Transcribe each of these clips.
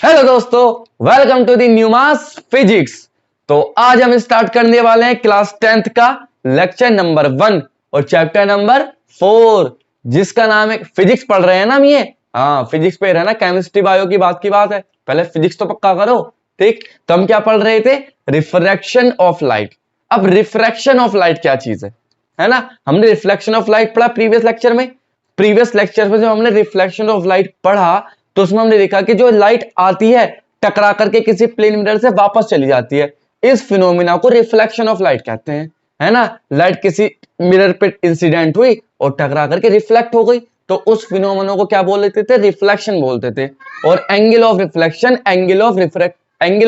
Hello दोस्तों, welcome to the न्यूमास physics. तो आज हम स्टार्ट करने वाले हैं क्लास 10th का लेक्चर नंबर 1 और चैप्टर नंबर 4, जिसका नाम है फिजिक्स। पढ़ रहे हैं ना हम ये? हाँ, फिजिक्स पे रहना, केमिस्ट्री बायो की बात है। पहले फिजिक्स तो पक्का करो। ठीक, तो हम क्या पढ़ रहे थे? Refraction of light. अब रिफ्रैक्शन ऑफ लाइट क्या चीज है ना? हमने रिफ्लेक्शन ऑफ लाइट पढ़ा प्रीवियस लेक्चर में। प्रीवियस लेक्चर में जब हमने रिफ्लेक्शन ऑफ लाइट पढ़ा तो उसमें हमने देखा कि जो लाइट आती है टकरा करके किसी प्लेन मिरर से वापस चली जाती है, इस फिनोमिना को रिफ्लेक्शन ऑफ लाइट कहते हैं, है ना? लाइट किसी मिरर पे इंसिडेंट हुई और टकरा करके रिफ्लेक्ट हो गई, तो उस फिनोमिना को क्या बोल देते थे? रिफ्लेक्शन बोलते थे। और angle of reflection angle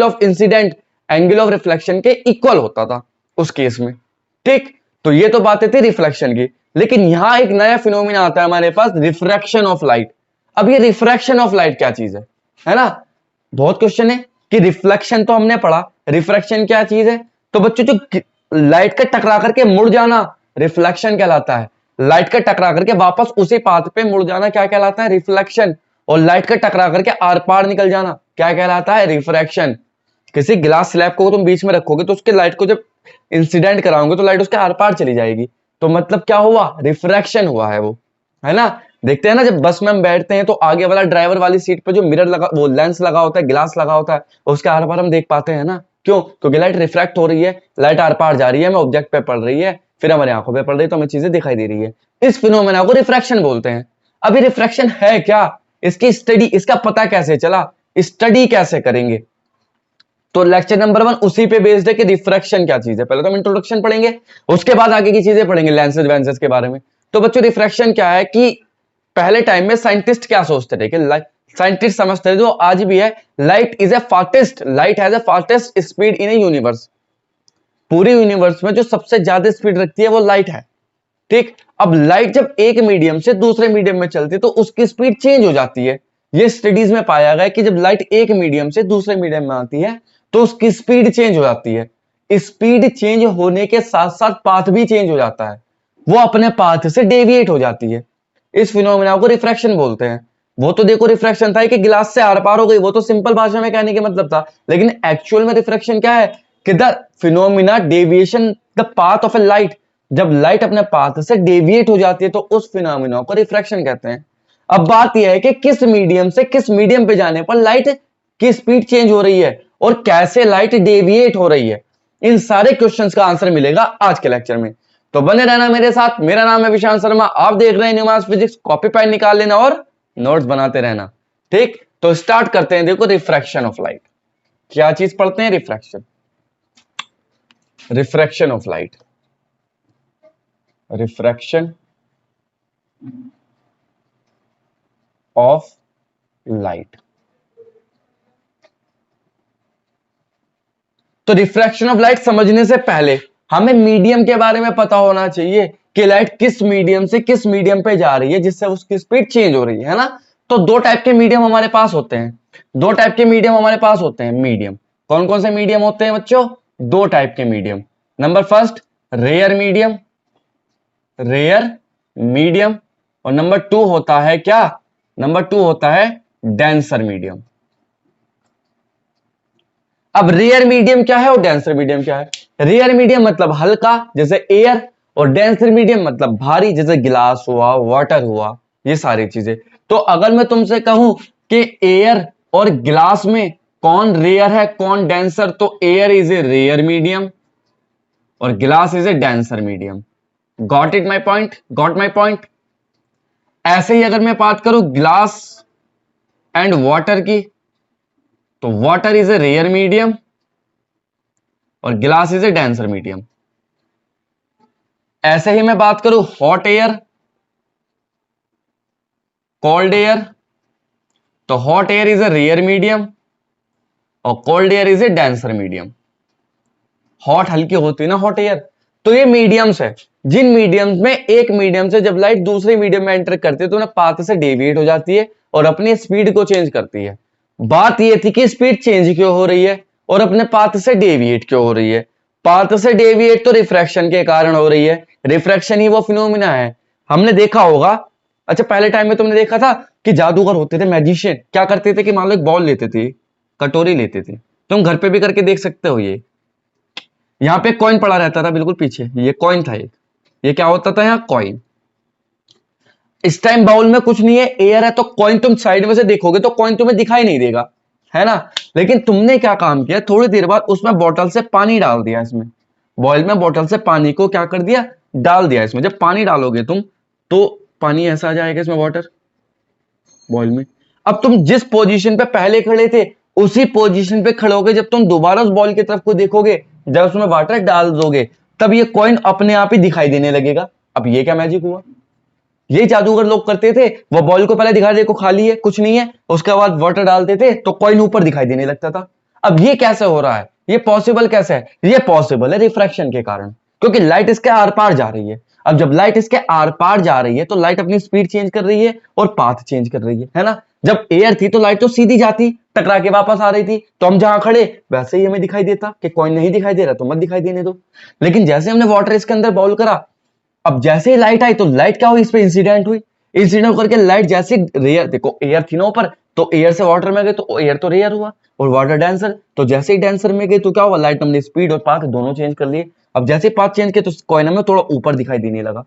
of incident angle of reflection के इक्वल होता था उस केस में। ठीक, तो ये तो बातें थी रिफ्लेक्शन की। लेकिन यहां एक नया फिनोमिना आता है हमारे पास, रिफ्रैक्शन ऑफ लाइट। अब ये रिफ्रैक्शन ऑफ लाइट क्या चीज है ना? बहुत क्वेश्चन है कि रिफ्लेक्शन तो हमने पढ़ा, रिफ्रैक्शन क्या चीज है? तो बच्चों, जो लाइट का टकरा करके मुड़ जाना रिफ्लेक्शन कहलाता है। लाइट का टकरा करके वापस उसी पाथ पे मुड़ जाना क्या कहलाता है? रिफ्लेक्शन। और लाइट का टकरा करके आर पार निकल जाना क्या कहलाता है? रिफ्रैक्शन। किसी ग्लास स्लैब को तुम बीच में रखोगे तो उसके लाइट को जब इंसिडेंट कराओगे तो लाइट उसके आर पार चली जाएगी, तो मतलब क्या हुआ? रिफ्रैक्शन हुआ है वो, है ना? देखते हैं ना, जब बस में हम बैठते हैं तो आगे वाला ड्राइवर वाली सीट पे जो मिरर लगा, वो लेंस लगा होता है, ग्लास लगा होता है, उसके आर पार हम देख पाते हैं ना। क्यों? क्योंकि लाइट रिफ्रैक्ट हो रही है, लाइट आर पार जा रही है, हमें ऑब्जेक्ट पे पड़ रही है, फिर हमारी आंखों पे पड़ रही है, तो हमें चीजें दिखाई दे रही है। इस फिनोमेना को रिफ्रैक्शन बोलते हैं। अभी रिफ्रैक्शन है क्या, इसकी स्टडी, इसका पता कैसे चला, स्टडी कैसे करेंगे? तो लेक्चर नंबर 1 उसी पे बेस्ड है कि रिफ्रैक्शन क्या चीज है। पहले तो हम इंट्रोडक्शन पढ़ेंगे, उसके बाद आगे की चीजें पढ़ेंगे, लेंसेज वेंसेज के बारे में। तो बच्चों, रिफ्रैक्शन क्या है कि पहले टाइम में साइंटिस्ट क्या सोचते थे कि साइंटिस्ट समझते थे, जो आज भी है, light has a fastest speed in A universe. पूरे यूनिवर्स में जो सबसे ज्यादा स्पीड रखती है वो लाइट है। ठीक, अब लाइट जब एक मीडियम से दूसरे मीडियम में चलती है तो उसकी स्पीड चेंज हो जाती है। ये स्टडीज में पाया गया कि जब लाइट एक मीडियम से दूसरे मीडियम में आती है तो उसकी स्पीड चेंज हो जाती है। स्पीड चेंज होने के साथ साथ पाथ भी चेंज हो जाता है, वो अपने पाथ से डेविएट हो जाती है। इस फिनोमिना को रिफ्रैक्शन बोलते हैं। वो तो देखो, रिफ्रैक्शन था कि गिलास से आर पार हो गई, वो तो सिंपल भाषा में कहने के मतलब था। लेकिन एक्चुअल में रिफ्रैक्शन क्या है कि the phenomena deviation the path of A light. जब लाइट अपने पाथ से डेविएट हो जाती है तो उस फिनोमिना को रिफ्रैक्शन कहते हैं। अब बात यह है कि किस मीडियम से किस मीडियम पे जाने पर लाइट की स्पीड चेंज हो रही है और कैसे लाइट डेविएट हो रही है। इन सारे क्वेश्चंस का आंसर मिलेगा आज के लेक्चर में, तो बने रहना मेरे साथ। मेरा नाम है विशांत शर्मा, आप देख रहे हैं न्यूमास फिजिक्स। कॉपी पेन निकाल लेना और नोट्स बनाते रहना। ठीक, तो स्टार्ट करते हैं। देखो, रिफ्रैक्शन ऑफ लाइट क्या चीज पढ़ते हैं? Refraction of light, refraction of light. तो रिफ्रैक्शन ऑफ लाइट समझने से पहले हमें मीडियम के बारे में पता होना चाहिए कि लाइट किस मीडियम से किस मीडियम पे जा रही है जिससे उसकी स्पीड चेंज हो रही है ना? तो दो टाइप के मीडियम हमारे पास होते हैं। मीडियम कौन कौन से मीडियम होते हैं बच्चों? दो टाइप के medium. Number first, rare medium. और नंबर टू होता है क्या? नंबर टू होता है डेंसर मीडियम। अब रेयर मीडियम क्या है और डेंसर मीडियम क्या है? रेयर मीडियम मतलब हल्का, जैसे एयर, और डेंसर मीडियम मतलब भारी, जैसे गिलास हुआ, वाटर हुआ, ये सारी चीजें। तो अगर मैं तुमसे कहूं कि एयर और गिलास में कौन रेयर है कौन डेंसर, तो air is a rare medium और glass is a denser medium. Got my point? ऐसे ही अगर मैं बात करूं गिलास एंड वाटर की, तो water is a rare medium और glass is a denser medium. ऐसे ही मैं बात करूं हॉट एयर, कोल्ड एयर, तो hot air is a rare medium और cold air is a denser medium. Hot हल्की होती है ना, हॉट एयर। तो ये मीडियम्स है, जिन मीडियम्स में एक मीडियम से जब लाइट दूसरे मीडियम में एंटर करती है तो उन्हें पाथ से डेविएट हो जाती है और अपनी स्पीड को चेंज करती है। बात यह थी कि स्पीड चेंज क्यों हो रही है और अपने पाथ से डेविएट क्यों हो रही है? पाथ से डेविएट तो रिफ्रैक्शन के कारण हो रही है। रिफ्रैक्शन ही वो फिनोमिना है। हमने देखा होगा, अच्छा पहले टाइम में तुमने देखा था कि जादूगर होते थे, मैजिशियन क्या करते थे कि मान लो एक बॉल लेते थे, कटोरी लेते थे। तुम घर पे भी करके देख सकते हो। ये यहाँ पे कॉइन पड़ा रहता था बिल्कुल पीछे, ये कॉइन था एक। ये क्या होता था यहाँ, कॉइन। इस टाइम बाउल में कुछ नहीं है, एयर है, तो कॉइन तुम साइड में से देखोगे तो कॉइन तुम्हें दिखाई नहीं देगा, है ना। लेकिन तुमने क्या काम किया, थोड़ी देर बाद उसमें बोतल से पानी डाल दिया, इसमें बॉयल में बोतल से पानी को क्या कर दिया, डाल दिया इसमें। जब पानी डालोगे तुम तो पानी ऐसा आ जाएगा इसमें, वाटर बॉयल में। अब तुम जिस पोजीशन पे पहले खड़े थे उसी पोजीशन पे खड़े होगे, जब तुम दोबारा उस बॉल की तरफ को देखोगे, जब उसमें वाटर डाल दोगे, तब ये कॉइन अपने आप ही दिखाई देने लगेगा। अब ये क्या मैजिक हुआ, ये जादूगर लोग करते थे, वो बॉल को पहले दिखा, देखो खाली है कुछ नहीं है, उसके बाद वाटर डालते थे तो कॉइन ऊपर दिखाई देने लगता था। अब ये कैसे हो रहा है, ये पॉसिबल कैसे है, ये पॉसिबल है रिफ्रैक्शन के कारण, क्योंकि लाइट इसके आर पार जा रही है। अब जब लाइट इसके आर पार जा रही है तो लाइट अपनी स्पीड चेंज कर रही है और पाथ चेंज कर रही है ना। जब एयर थी तो लाइट तो सीधी जाती, टकरा के वापस आ रही थी, तो हम जहां खड़े वैसे ही हमें दिखाई देता कि कॉइन नहीं दिखाई दे रहा तो मत दिखाई देने दो। लेकिन जैसे हमने वाटर इसके अंदर बाउल करा, अब जैसे ही लाइट आई तो लाइट क्या हुई, इस पे इंसिडेंट हुई, इंसिडेंट करके लाइट जैसे रेयर, देखो एयर थी ना ऊपर, तो एयर से वाटर में गए तो एयर तो रेयर हुआ, और वाटर डेंसर, तो जैसे ही डेंसर में गई तो क्या हुआ, लाइट हमने स्पीड और पाथ दोनों चेंज कर लिए। अब जैसे पाथ चेंज किया तो कॉइन में थोड़ा ऊपर दिखाई देने लगा,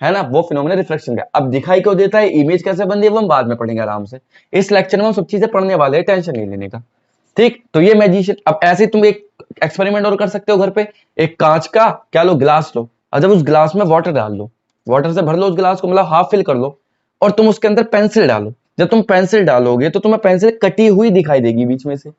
है ना, वो फिनोमेना रिफ्लेक्शन का। अब दिखाई क्यों देता है, इमेज कैसे बनती है वो हम बाद में पढ़ेंगे आराम से। इस लेक्चर में हम सब चीजें पढ़ने वाले हैं, टेंशन नहीं लेने का, ठीक। तो ये मैजिशियन, अब ऐसे तुम एक एक्सपेरिमेंट और कर सकते हो घर पे। एक कांच का क्या लो, ग्लास लो, और जब उस ग्लास में वाटर डाल लो, वाटर से भर लो उस ग्लास को, मतलब हाफ फिल कर लो, और तुम उसके अंदर पेंसिल डालो। जब तुम पेंसिल डालोगे तो तुम्हें पेंसिल कटी हुई दिखाई देगी बीच में से,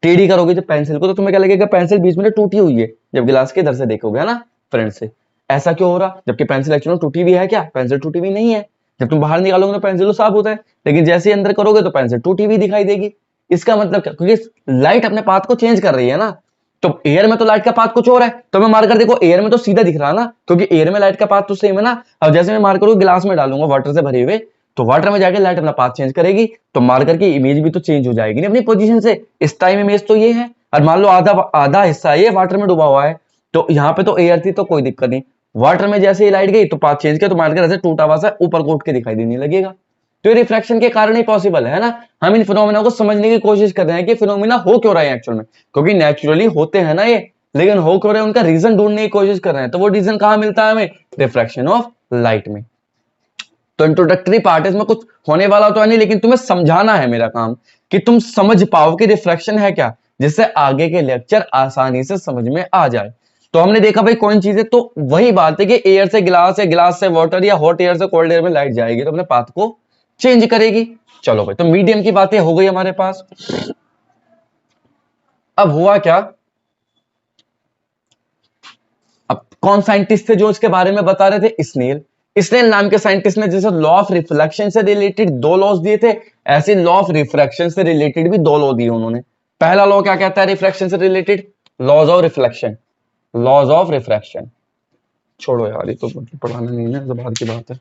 टेढ़ी करोगे जब पेंसिल को तो तुम्हें क्या लगेगा, पेंसिल बीच में टूटी हुई है, जब गिलास के इधर से देखोगे, है ना फ्रेंड से। ऐसा क्यों हो रहा, जबकि पेंसिल एक्चुअली टूटी हुई है क्या, पेंसिल टूटी हुई नहीं है। जब तुम बाहर निकालोगे तो पेंसिल तो साफ होता है, लेकिन जैसे ही अंदर करोगे तो पेंसिल टूटी हुई दिखाई देगी। इसका मतलब क्या, क्योंकि लाइट अपने पाथ को चेंज कर रही है ना। तो एयर में तो लाइट का पाथ कुछ और है, तो मैं मारकर देखो एयर में तो सीधा दिख रहा है ना, क्योंकि एयर में लाइट का पाथ तो सेम है ना। अब जैसे मैं मारकर गिलास में डालूंगा वाटर से भरे हुए, तो वाटर में जाके लाइट अपना पाथ चेंज करेगी, तो मार्कर की इमेज भी तो चेंज हो जाएगी ना अपनी पोजीशन से। इस टाइम इमेज तो ये है, और मान लो आधा आधा हिस्सा ये वाटर में डूबा हुआ है, तो यहाँ पे तो एयर थी तो कोई दिक्कत नहीं, वाटर में जैसे ही लाइट गई तो पाथ चेंज किया तो मार्कर ऐसे टूटा हुआ सा ऊपर को उठ के दिखाई देने लगेगा। तो ये रिफ्रैक्शन के कारण ही पॉसिबल है ना। हम इन फिनोमेना को समझने की कोशिश कर रहे हैं कि फिनोमेना हो क्यों रहा है एक्चुअल में, क्योंकि नेचुरली होते हैं ना ये, लेकिन हो क्यों रहे हैं उनका रीजन ढूंढने की कोशिश कर रहे हैं। तो वो रीजन कहां मिलता है हमें, रिफ्रैक्शन ऑफ लाइट में। तो इंट्रोडक्टरी पार्ट इसमें कुछ होने वाला तो है नहीं, लेकिन तुम्हें समझाना है मेरा काम, कि तुम समझ पाओ कि रिफ्रैक्शन है क्या, जिससे आगे के लेक्चर आसानी से समझ में आ जाए। तो हमने देखा भाई कौन चीज है, तो वही बात है कि एयर से गिलास या गिलास से वाटर या हॉट एयर से कोल्ड एयर में लाइट जाएगी तो अपने पाथ को चेंज करेगी। चलो भाई, तो मीडियम की बातें हो गई हमारे पास। अब हुआ क्या, अब कौन साइंटिस्ट थे जो इसके बारे में बता रहे थे, स्नेल। स्नेल नाम के साइंटिस्ट ने जैसे लॉ ऑफ रिफ्लेक्शन से रिलेटेड दो लॉज दिए थे, ऐसे लॉ ऑफ रिफ्रैक्शन से रिलेटेड भी दो लॉ दिए उन्होंने। पहला लॉ क्या कहता है रिफ्लेक्शन से related, laws of reflection, laws of refraction. छोड़ो यार, ये तो पढ़ाना नहीं है, बाहर की बात है।